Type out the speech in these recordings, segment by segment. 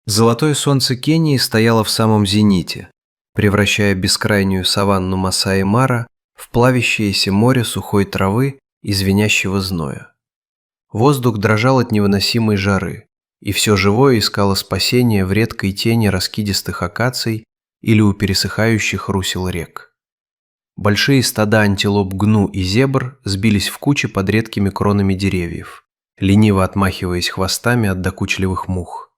Золотое солнце Кении стояло в самом зените, превращая бескрайнюю саванну Масаи-Мара в плавящееся море сухой травы и звенящего зноя. Воздух дрожал от невыносимой жары, и все живое искало спасения в редкой тени раскидистых акаций или у пересыхающих русел рек. Большие стада антилоп гну и зебр сбились в кучи под редкими кронами деревьев, лениво отмахиваясь хвостами от докучливых мух.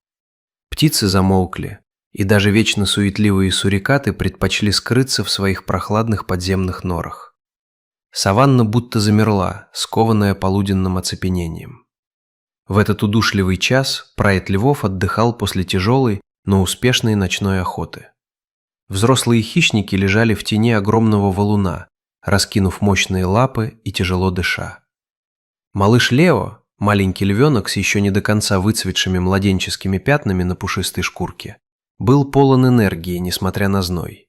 Птицы замолкли, и даже вечно суетливые сурикаты предпочли скрыться в своих прохладных подземных норах. Саванна будто замерла, скованная полуденным оцепенением. В этот удушливый час прайд львов отдыхал после тяжелой, но успешной ночной охоты. Взрослые хищники лежали в тени огромного валуна, раскинув мощные лапы и тяжело дыша. Малыш Лео, маленький львенок с еще не до конца выцветшими младенческими пятнами на пушистой шкурке, был полон энергии, несмотря на зной.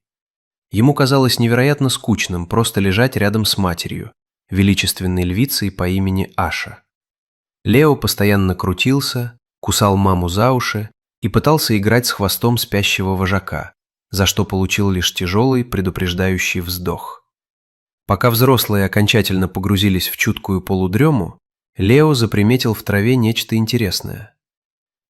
Ему казалось невероятно скучным просто лежать рядом с матерью, величественной львицей по имени Аша. Лео постоянно крутился, кусал маму за уши и пытался играть с хвостом спящего вожака, за что получил лишь тяжелый предупреждающий вздох. Пока взрослые окончательно погрузились в чуткую полудрему, Лео заприметил в траве нечто интересное.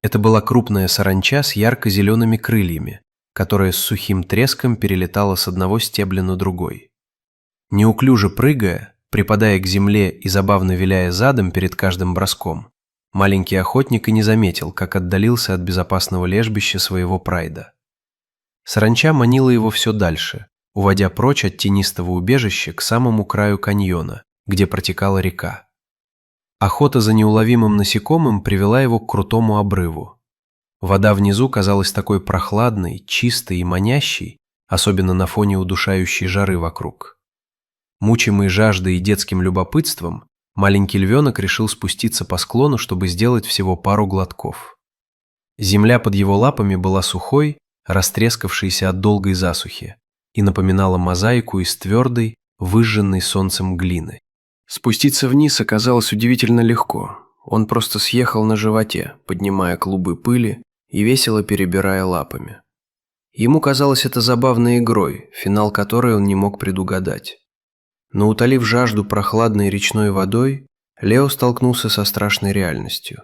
Это была крупная саранча с ярко-зелеными крыльями, которая с сухим треском перелетала с одного стебля на другой. Неуклюже прыгая, припадая к земле и забавно виляя задом перед каждым броском, маленький охотник и не заметил, как отдалился от безопасного лежбища своего прайда. Саранча манила его все дальше, уводя прочь от тенистого убежища к самому краю каньона, где протекала река. Охота за неуловимым насекомым привела его к крутому обрыву. Вода внизу казалась такой прохладной, чистой и манящей, особенно на фоне удушающей жары вокруг. Мучимый жаждой и детским любопытством, маленький львенок решил спуститься по склону, чтобы сделать всего пару глотков. Земля под его лапами была сухой, растрескавшейся от долгой засухи, и напоминала мозаику из твердой, выжженной солнцем глины. Спуститься вниз оказалось удивительно легко. Он просто съехал на животе, поднимая клубы пыли и весело перебирая лапами. Ему казалось это забавной игрой, финал которой он не мог предугадать. Но утолив жажду прохладной речной водой, Лео столкнулся со страшной реальностью.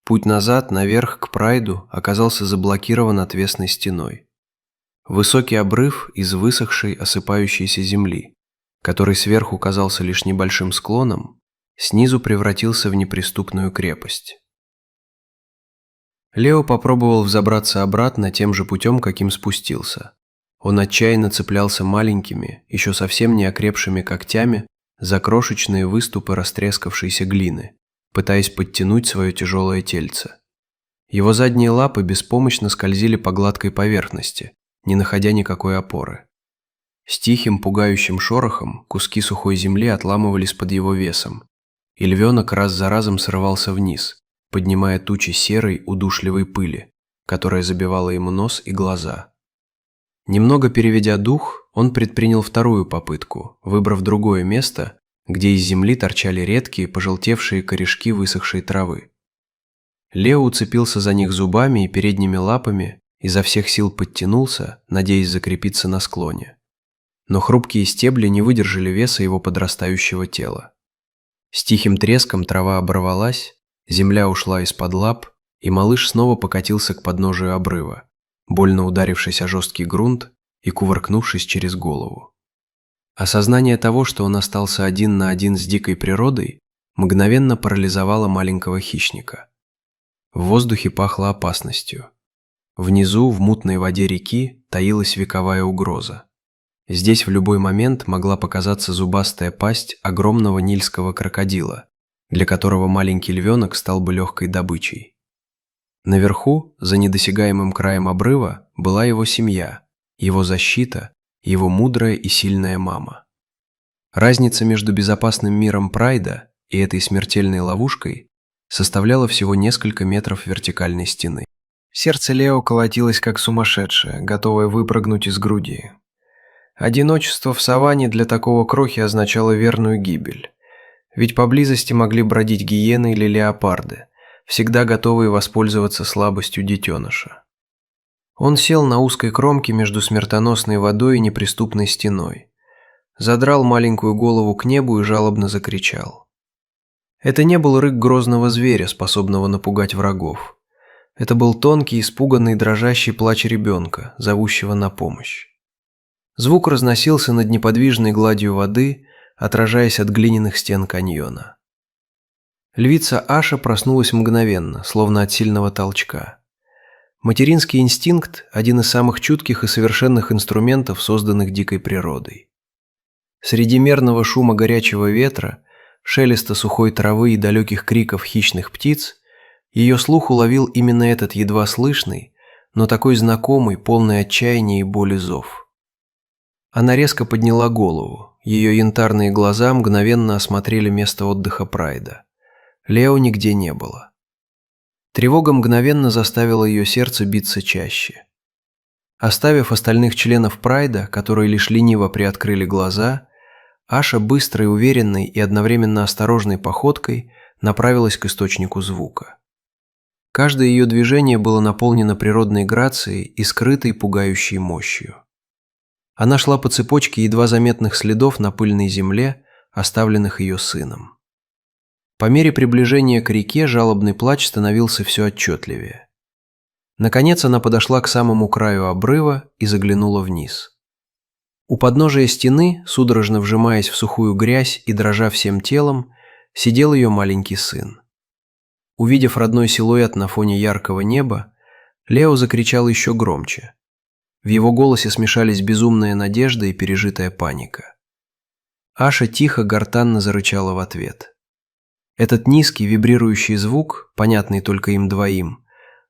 Путь назад, наверх, к прайду, оказался заблокирован отвесной стеной. Высокий обрыв из высохшей, осыпающейся земли, который сверху казался лишь небольшим склоном, снизу превратился в неприступную крепость. Лео попробовал взобраться обратно тем же путем, каким спустился. Он отчаянно цеплялся маленькими, еще совсем не окрепшими когтями за крошечные выступы растрескавшейся глины, пытаясь подтянуть свое тяжелое тельце. Его задние лапы беспомощно скользили по гладкой поверхности, не находя никакой опоры. С тихим пугающим шорохом куски сухой земли отламывались под его весом, и львенок раз за разом срывался вниз, поднимая тучи серой, удушливой пыли, которая забивала ему нос и глаза. Немного переведя дух, он предпринял вторую попытку, выбрав другое место, где из земли торчали редкие, пожелтевшие корешки высохшей травы. Лео уцепился за них зубами и передними лапами, изо всех сил подтянулся, надеясь закрепиться на склоне. Но хрупкие стебли не выдержали веса его подрастающего тела. С тихим треском трава оборвалась, земля ушла из-под лап, и малыш снова покатился к подножию обрыва, больно ударившись о жесткий грунт и кувыркнувшись через голову. Осознание того, что он остался один на один с дикой природой, мгновенно парализовало маленького хищника. В воздухе пахло опасностью. Внизу, в мутной воде реки, таилась вековая угроза. Здесь в любой момент могла показаться зубастая пасть огромного нильского крокодила, для которого маленький львенок стал бы легкой добычей. Наверху, за недосягаемым краем обрыва, была его семья, его защита, его мудрая и сильная мама. Разница между безопасным миром прайда и этой смертельной ловушкой составляла всего несколько метров вертикальной стены. Сердце Лео колотилось как сумасшедшее, готовое выпрыгнуть из груди. Одиночество в саванне для такого крохи означало верную гибель. Ведь поблизости могли бродить гиены или леопарды, всегда готовые воспользоваться слабостью детеныша. Он сел на узкой кромке между смертоносной водой и неприступной стеной, задрал маленькую голову к небу и жалобно закричал. Это не был рык грозного зверя, способного напугать врагов. Это был тонкий, испуганный, дрожащий плач ребенка, зовущего на помощь. Звук разносился над неподвижной гладью воды, отражаясь от глиняных стен каньона. Львица Аша проснулась мгновенно, словно от сильного толчка. Материнский инстинкт – один из самых чутких и совершенных инструментов, созданных дикой природой. Среди мерного шума горячего ветра, шелеста сухой травы и далеких криков хищных птиц, ее слух уловил именно этот едва слышный, но такой знакомый, полный отчаяния и боли зов. Она резко подняла голову, ее янтарные глаза мгновенно осмотрели место отдыха Прайда. Лео нигде не было. Тревога мгновенно заставила ее сердце биться чаще. Оставив остальных членов Прайда, которые лишь лениво приоткрыли глаза, Аша быстрой, уверенной и одновременно осторожной походкой направилась к источнику звука. Каждое ее движение было наполнено природной грацией и скрытой пугающей мощью. Она шла по цепочке едва заметных следов на пыльной земле, оставленных ее сыном. По мере приближения к реке жалобный плач становился все отчетливее. Наконец она подошла к самому краю обрыва и заглянула вниз. У подножия стены, судорожно вжимаясь в сухую грязь и дрожа всем телом, сидел ее маленький сын. Увидев родной силуэт на фоне яркого неба, Лео закричал еще громче. В его голосе смешались безумная надежда и пережитая паника. Аша тихо, гортанно зарычала в ответ. Этот низкий вибрирующий звук, понятный только им двоим,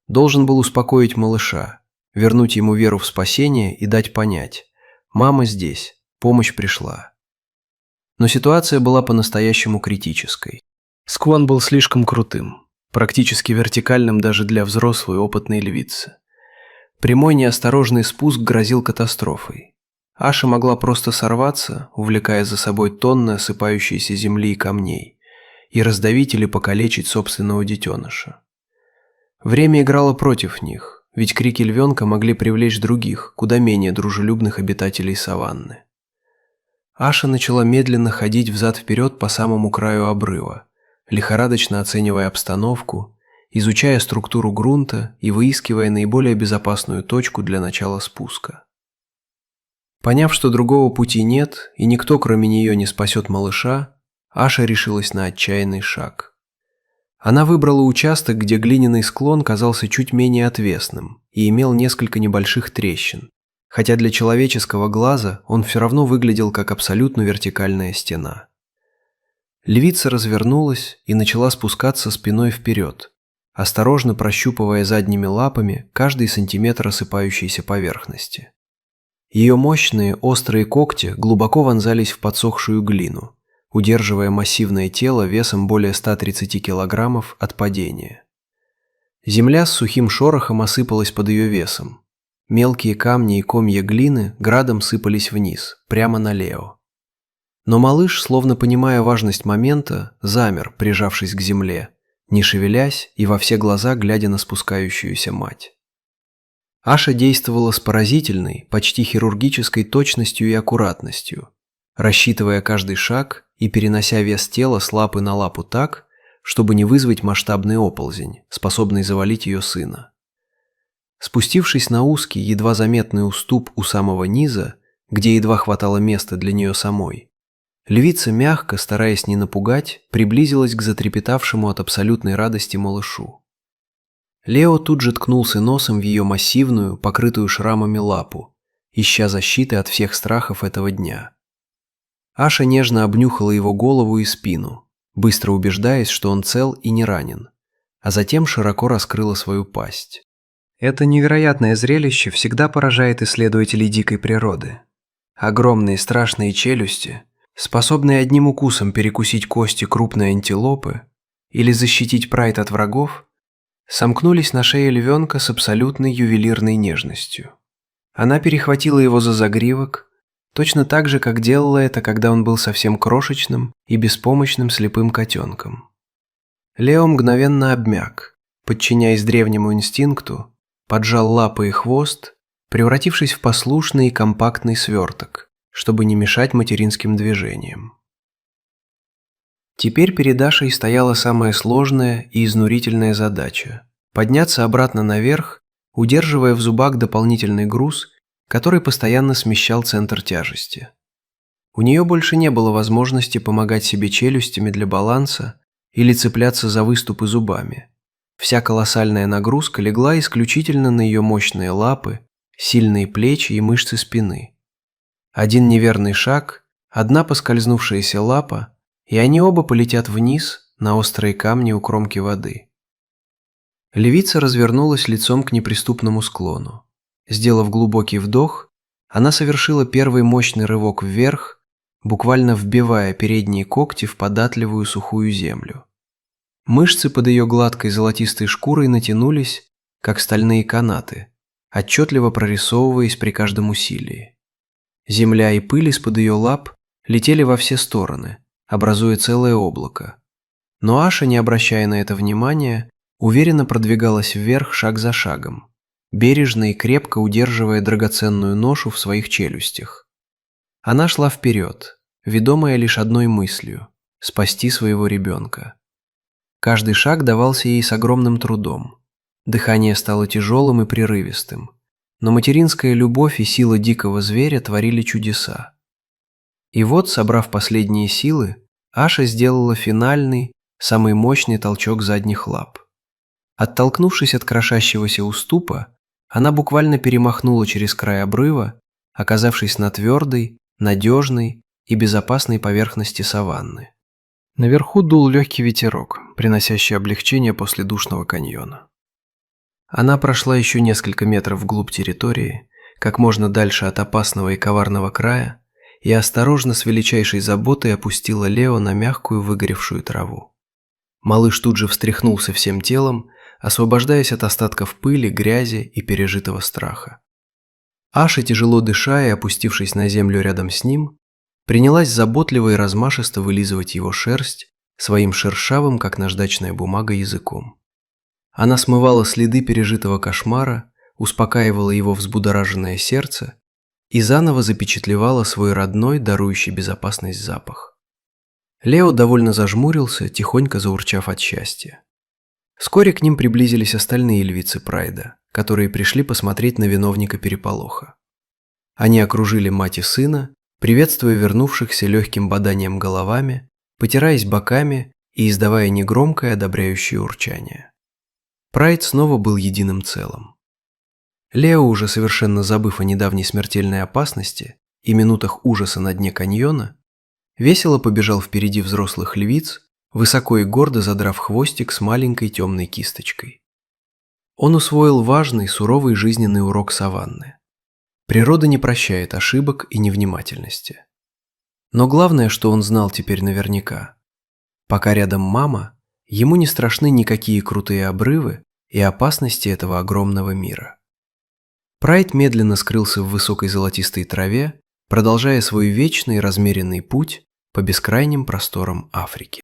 должен был успокоить малыша, вернуть ему веру в спасение и дать понять: мама здесь, помощь пришла. Но ситуация была по-настоящему критической. Склон был слишком крутым, практически вертикальным даже для взрослой опытной львицы. Прямой неосторожный спуск грозил катастрофой. Аша могла просто сорваться, увлекая за собой тонны осыпающейся земли и камней, и раздавить или покалечить собственного детеныша. Время играло против них, ведь крики львенка могли привлечь других, куда менее дружелюбных обитателей саванны. Аша начала медленно ходить взад-вперед по самому краю обрыва, лихорадочно оценивая обстановку, изучая структуру грунта и выискивая наиболее безопасную точку для начала спуска. Поняв, что другого пути нет и никто кроме нее не спасет малыша, Аша решилась на отчаянный шаг. Она выбрала участок, где глиняный склон казался чуть менее отвесным и имел несколько небольших трещин, хотя для человеческого глаза он все равно выглядел как абсолютно вертикальная стена. Львица развернулась и начала спускаться спиной вперед, осторожно прощупывая задними лапами каждый сантиметр осыпающейся поверхности. Ее мощные острые когти глубоко вонзались в подсохшую глину, удерживая массивное тело весом более 130 килограммов от падения. Земля с сухим шорохом осыпалась под ее весом. Мелкие камни и комья глины градом сыпались вниз, прямо на Лео. Но малыш, словно понимая важность момента, замер, прижавшись к земле, не шевелясь и во все глаза глядя на спускающуюся мать. Аша действовала с поразительной, почти хирургической точностью и аккуратностью, рассчитывая каждый шаг и перенося вес тела с лапы на лапу так, чтобы не вызвать масштабный оползень, способный завалить ее сына. Спустившись на узкий, едва заметный уступ у самого низа, где едва хватало места для нее самой, львица мягко, стараясь не напугать, приблизилась к затрепетавшему от абсолютной радости малышу. Лео тут же ткнулся носом в ее массивную, покрытую шрамами лапу, ища защиты от всех страхов этого дня. Аша нежно обнюхала его голову и спину, быстро убеждаясь, что он цел и не ранен, а затем широко раскрыла свою пасть. Это невероятное зрелище всегда поражает исследователей дикой природы. Огромные страшные челюсти, способные одним укусом перекусить кости крупной антилопы или защитить прайд от врагов, сомкнулись на шее львенка с абсолютной ювелирной нежностью. Она перехватила его за загривок, точно так же, как делала это, когда он был совсем крошечным и беспомощным слепым котенком. Лео мгновенно обмяк, подчиняясь древнему инстинкту, поджал лапы и хвост, превратившись в послушный и компактный сверток, чтобы не мешать материнским движениям. Теперь перед Ашей стояла самая сложная и изнурительная задача – подняться обратно наверх, удерживая в зубах дополнительный груз, который постоянно смещал центр тяжести. У нее больше не было возможности помогать себе челюстями для баланса или цепляться за выступы зубами. Вся колоссальная нагрузка легла исключительно на ее мощные лапы, сильные плечи и мышцы спины. Один неверный шаг, одна поскользнувшаяся лапа, и они оба полетят вниз на острые камни у кромки воды. Левица развернулась лицом к неприступному склону. Сделав глубокий вдох, она совершила первый мощный рывок вверх, буквально вбивая передние когти в податливую сухую землю. Мышцы под ее гладкой золотистой шкурой натянулись, как стальные канаты, отчетливо прорисовываясь при каждом усилии. Земля и пыль из-под ее лап летели во все стороны, образуя целое облако. Но Аша, не обращая на это внимания, уверенно продвигалась вверх шаг за шагом, бережно и крепко удерживая драгоценную ношу в своих челюстях. Она шла вперед, ведомая лишь одной мыслью – спасти своего ребенка. Каждый шаг давался ей с огромным трудом. Дыхание стало тяжелым и прерывистым, но материнская любовь и сила дикого зверя творили чудеса. И вот, собрав последние силы, Аша сделала финальный, самый мощный толчок задних лап. Оттолкнувшись от крошащегося уступа, она буквально перемахнула через край обрыва, оказавшись на твердой, надежной и безопасной поверхности саванны. Наверху дул легкий ветерок, приносящий облегчение после душного каньона. Она прошла еще несколько метров вглубь территории, как можно дальше от опасного и коварного края, и осторожно с величайшей заботой опустила Лео на мягкую выгоревшую траву. Малыш тут же встряхнулся всем телом, освобождаясь от остатков пыли, грязи и пережитого страха. Аша, тяжело дыша и опустившись на землю рядом с ним, принялась заботливо и размашисто вылизывать его шерсть своим шершавым, как наждачная бумага, языком. Она смывала следы пережитого кошмара, успокаивала его взбудораженное сердце и заново запечатлевала свой родной, дарующий безопасность запах. Лео довольно зажмурился, тихонько заурчав от счастья. Вскоре к ним приблизились остальные львицы Прайда, которые пришли посмотреть на виновника переполоха. Они окружили мать и сына, приветствуя вернувшихся легким боданием головами, потираясь боками и издавая негромкое одобряющее урчание. Прайд снова был единым целым. Лео, уже совершенно забыв о недавней смертельной опасности и минутах ужаса на дне каньона, весело побежал впереди взрослых львиц, высоко и гордо задрав хвостик с маленькой темной кисточкой. Он усвоил важный, суровый жизненный урок саванны. Природа не прощает ошибок и невнимательности. Но главное, что он знал теперь наверняка: пока рядом мама, ему не страшны никакие крутые обрывы и опасности этого огромного мира. Прайд медленно скрылся в высокой золотистой траве, продолжая свой вечный размеренный путь по бескрайним просторам Африки.